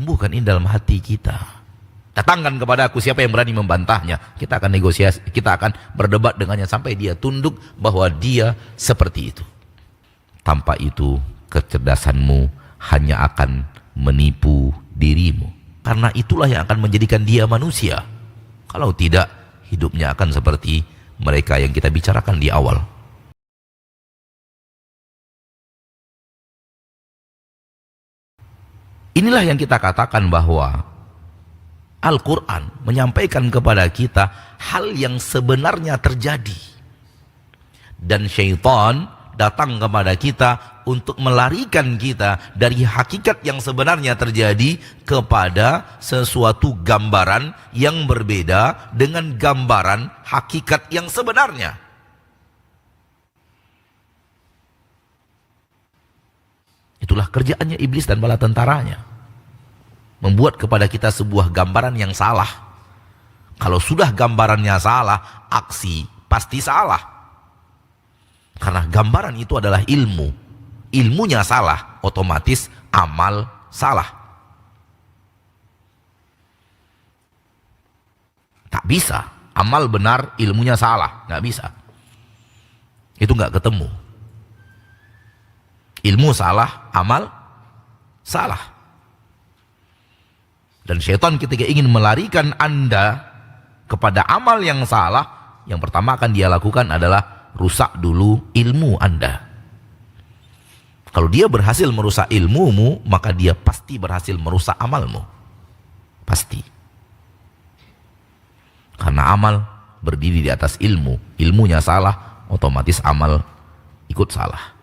tumbuhkan ini dalam hati kita. Datangkan kepada aku siapa yang berani membantahnya. Kita akan negosiasi, kita akan berdebat dengannya sampai dia tunduk bahwa dia seperti itu. Tanpa itu kecerdasanmu hanya akan menipu dirimu. Karena itulah yang akan menjadikan dia manusia. Kalau tidak, hidupnya akan seperti mereka yang kita bicarakan di awal. Inilah yang kita katakan bahwa Al-Quran menyampaikan kepada kita hal yang sebenarnya terjadi. Dan syaitan datang kepada kita untuk melarikan kita dari hakikat yang sebenarnya terjadi kepada sesuatu gambaran yang berbeda dengan gambaran hakikat yang sebenarnya. Itulah kerjaannya iblis dan bala tentaranya. Membuat kepada kita sebuah gambaran yang salah. Kalau sudah gambarannya salah, aksi pasti salah. Karena gambaran itu adalah ilmu. Ilmunya salah, otomatis amal salah. Tak bisa. Amal benar, ilmunya salah. Nggak bisa. Itu nggak ketemu. Ilmu salah, amal salah. Dan syaitan ketika ingin melarikan Anda kepada amal yang salah, yang pertama akan dia lakukan adalah rusak dulu ilmu Anda. Kalau dia berhasil merusak ilmumu, maka dia pasti berhasil merusak amalmu. Pasti. Karena amal berdiri di atas ilmu. Ilmunya salah, otomatis amal ikut salah.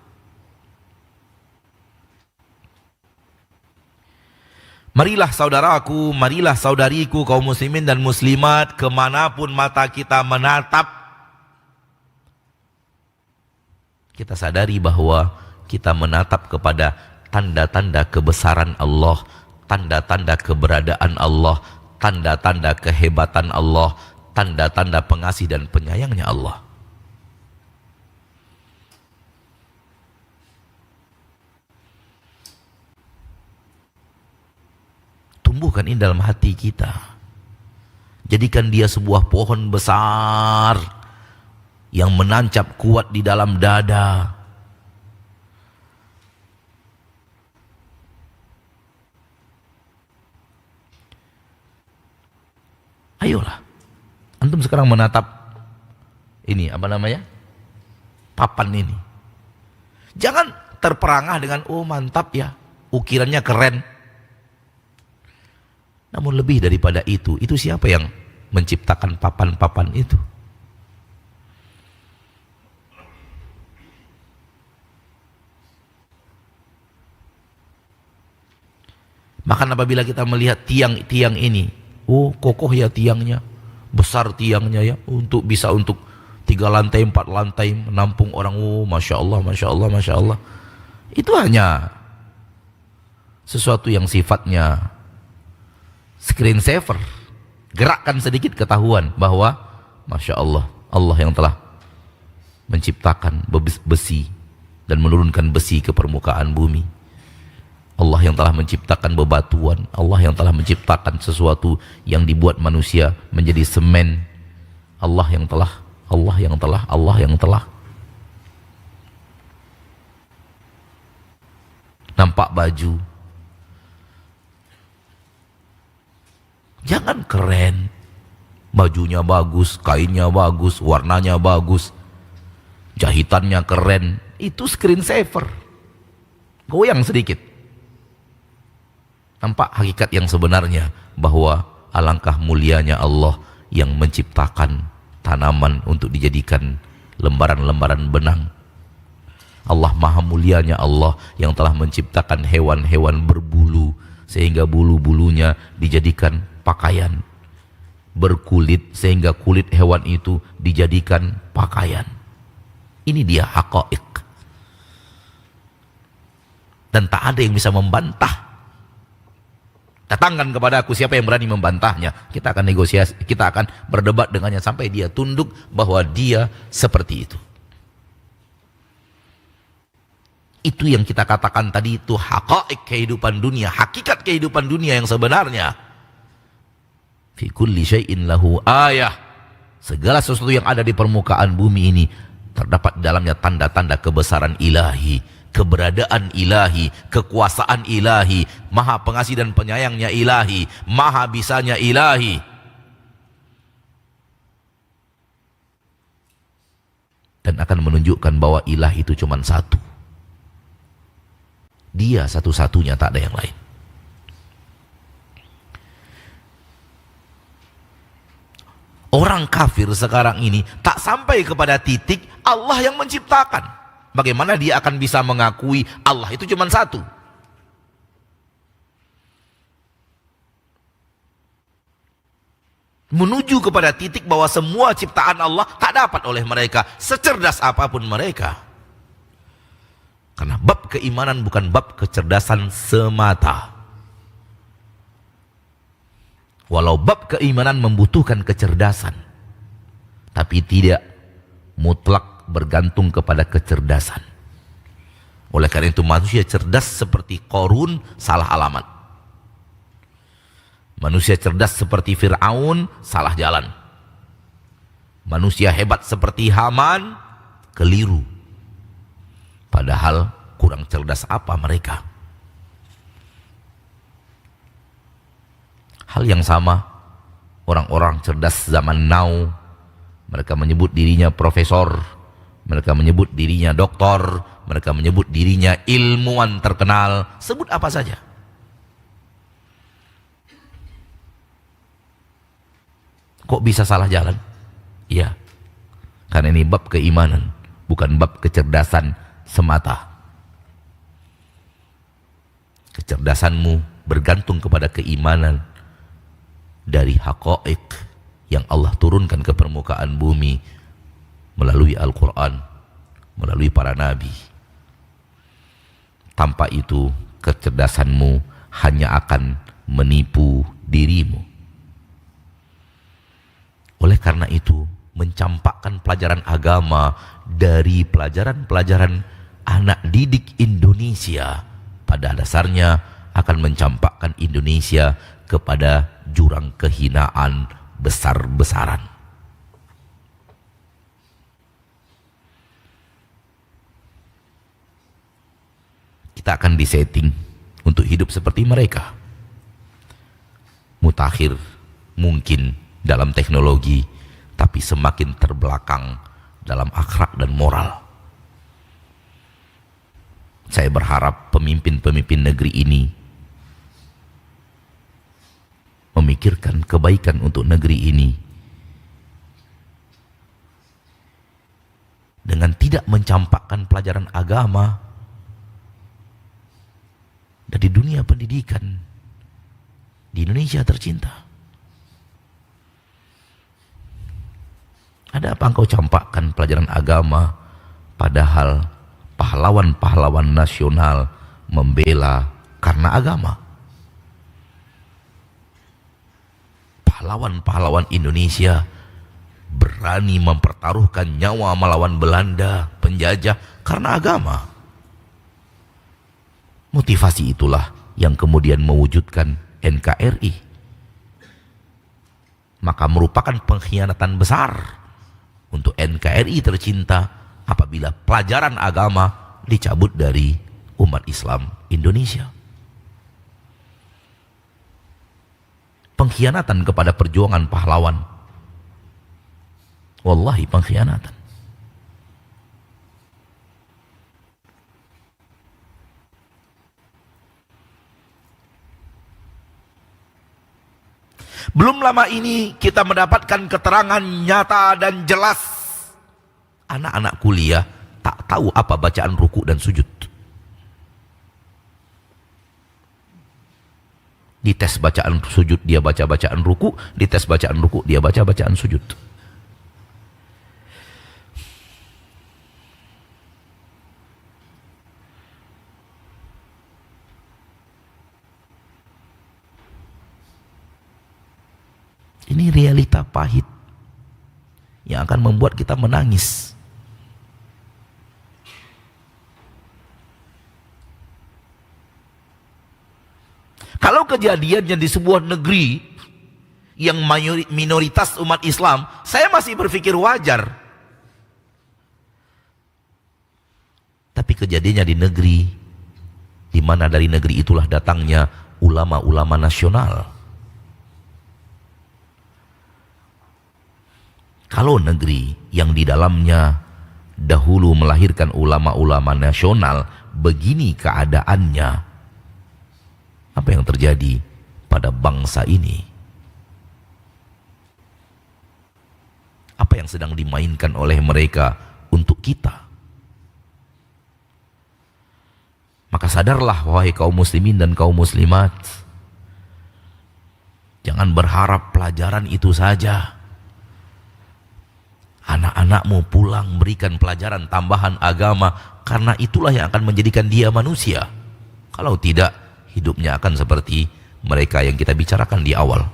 Marilah saudaraku, marilah saudariku, kaum muslimin dan muslimat, kemanapun mata kita menatap, kita sadari bahwa kita menatap kepada tanda-tanda kebesaran Allah, tanda-tanda keberadaan Allah, tanda-tanda kehebatan Allah, tanda-tanda pengasih dan penyayangnya Allah. Tumbuhkan ini dalam hati kita. Jadikan dia sebuah pohon besar yang menancap kuat di dalam dada. Ayolah, antum sekarang menatap ini, apa namanya? Papan ini. Jangan terperangah dengan, oh mantap ya, ukirannya keren. Namun lebih daripada itu siapa yang menciptakan papan-papan itu? Maka apabila kita melihat tiang-tiang ini, oh kokoh ya tiangnya, besar tiangnya ya, untuk 3 lantai, 4 lantai menampung orang, oh Masya Allah, Masya Allah, Masya Allah. Itu hanya sesuatu yang sifatnya screen saver. Gerakkan sedikit ketahuan bahwa Masya Allah, Allah yang telah menciptakan besi dan menurunkan besi ke permukaan bumi. Allah yang telah menciptakan bebatuan, Allah yang telah menciptakan sesuatu yang dibuat manusia menjadi semen. Allah yang telah nampak baju. Jangan keren, bajunya bagus, kainnya bagus, warnanya bagus, jahitannya keren. Itu screen saver. Goyang sedikit. Nampak hakikat yang sebenarnya, bahwa alangkah mulianya Allah yang menciptakan tanaman untuk dijadikan lembaran-lembaran benang. Allah maha mulianya Allah yang telah menciptakan hewan-hewan berbulu, sehingga bulu-bulunya dijadikan pakaian, berkulit sehingga kulit hewan itu dijadikan pakaian. Ini dia haqaiq. Dan tak ada yang bisa membantah. Datangkan kepada aku siapa yang berani membantahnya. Kita akan negosiasi, kita akan berdebat dengannya sampai dia tunduk bahwa dia seperti itu. Itu yang kita katakan tadi, itu haqa'iq kehidupan dunia, hakikat kehidupan dunia yang sebenarnya. Fi kulli syai'in lahu ayah. Segala sesuatu yang ada di permukaan bumi ini terdapat dalamnya tanda-tanda kebesaran ilahi, keberadaan ilahi, kekuasaan ilahi, maha pengasih dan penyayangnya ilahi, maha bisanya ilahi. Dan akan menunjukkan bahwa ilah itu cuma satu. Dia satu-satunya, tak ada yang lain. Orang kafir sekarang ini tak sampai kepada titik Allah yang menciptakan. Bagaimana dia akan bisa mengakui Allah itu cuma satu? Menuju kepada titik bahwa semua ciptaan Allah tak dapat oleh mereka, secerdas apapun mereka. Karena bab keimanan bukan bab kecerdasan semata. Walau bab keimanan membutuhkan kecerdasan, tapi tidak mutlak bergantung kepada kecerdasan. Oleh karena itu manusia cerdas seperti Qarun salah alamat. Manusia cerdas seperti Fir'aun salah jalan. Manusia hebat seperti Haman keliru. Padahal kurang cerdas apa mereka? Hal yang sama, orang-orang cerdas zaman now, mereka menyebut dirinya profesor, mereka menyebut dirinya doktor, mereka menyebut dirinya ilmuwan terkenal, sebut apa saja. Kok bisa salah jalan? Iya, karena ini bab keimanan, bukan bab kecerdasan semata. Kecerdasanmu bergantung kepada keimanan dari haqa'iq yang Allah turunkan ke permukaan bumi melalui Al-Quran, melalui para nabi. Tanpa itu kecerdasanmu hanya akan menipu dirimu. Oleh karena itu mencampakkan pelajaran agama dari pelajaran-pelajaran anak didik Indonesia pada dasarnya akan mencampakkan Indonesia kepada jurang kehinaan besar-besaran. Kita akan disetting untuk hidup seperti mereka. Mutakhir mungkin dalam teknologi, tapi semakin terbelakang dalam akhlak dan moral. Saya berharap pemimpin-pemimpin negeri ini memikirkan kebaikan untuk negeri ini dengan tidak mencampakkan pelajaran agama dari dunia pendidikan di Indonesia tercinta. Ada apa engkau campakkan pelajaran agama padahal pahlawan-pahlawan nasional membela karena agama? Pahlawan-pahlawan Indonesia berani mempertaruhkan nyawa melawan Belanda penjajah karena agama. Motivasi itulah yang kemudian mewujudkan NKRI. Maka merupakan pengkhianatan besar untuk NKRI tercinta apabila pelajaran agama dicabut dari umat Islam Indonesia. Pengkhianatan kepada perjuangan pahlawan. Wallahi pengkhianatan. Belum lama ini kita mendapatkan keterangan nyata dan jelas. Anak-anak kuliah tak tahu apa bacaan ruku dan sujud. Di tes bacaan sujud dia baca bacaan ruku, di tes bacaan ruku dia baca bacaan sujud. Ini realita pahit yang akan membuat kita menangis. kejadiannya di sebuah negeri yang minoritas umat Islam, saya masih berpikir wajar. Tapi kejadiannya di negeri di mana dari negeri itulah datangnya ulama-ulama nasional. Kalau negeri yang di dalamnya dahulu melahirkan ulama-ulama nasional, begini keadaannya, apa yang terjadi pada bangsa ini? Apa yang sedang dimainkan oleh mereka untuk kita? Maka sadarlah wahai kaum muslimin dan kaum muslimat, jangan berharap pelajaran itu saja. Anak-anakmu pulang berikan pelajaran tambahan agama, karena itulah yang akan menjadikan dia manusia. Kalau tidak, hidupnya akan seperti mereka yang kita bicarakan di awal.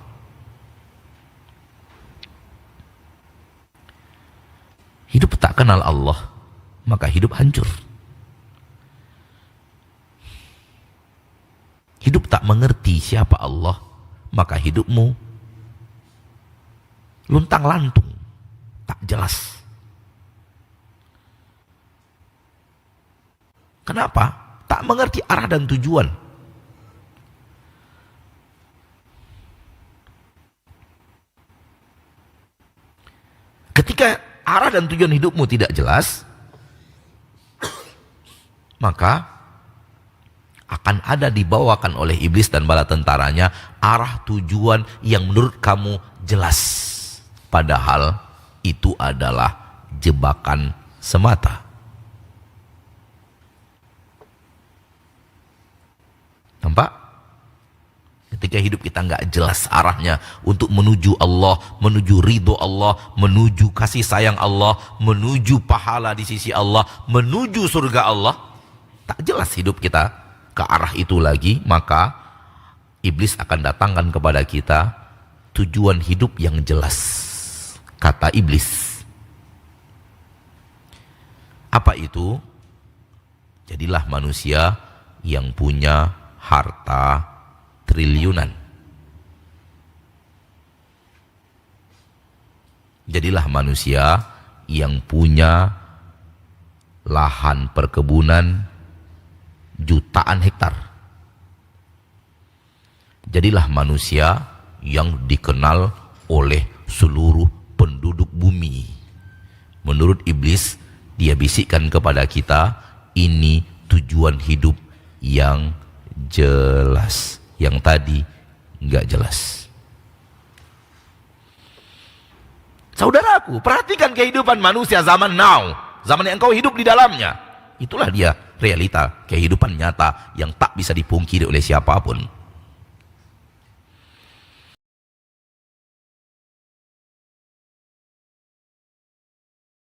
Hidup tak kenal Allah, maka hidup hancur. Hidup tak mengerti siapa Allah, maka hidupmu luntang-lantung, tak jelas. Kenapa? Tak mengerti arah dan tujuan. Ketika arah dan tujuan hidupmu tidak jelas, maka akan ada dibawakan oleh iblis dan bala tentaranya arah tujuan yang menurut kamu jelas. Padahal itu adalah jebakan semata. Nampak? Ketika hidup kita nggak jelas arahnya untuk menuju Allah, menuju ridho Allah, menuju kasih sayang Allah, menuju pahala di sisi Allah, menuju surga Allah, tak jelas hidup kita ke arah itu lagi, maka iblis akan datangkan kepada kita tujuan hidup yang jelas. Kata iblis, apa itu? Jadilah manusia yang punya harta triliunan. Jadilah manusia yang punya lahan perkebunan jutaan hektar. Jadilah manusia yang dikenal oleh seluruh penduduk bumi. Menurut iblis, dia bisikkan kepada kita, ini tujuan hidup yang jelas. Yang tadi nggak jelas. Saudaraku, perhatikan kehidupan manusia zaman now, zaman yang engkau hidup di dalamnya. Itulah dia realita kehidupan nyata yang tak bisa dipungkiri oleh siapapun.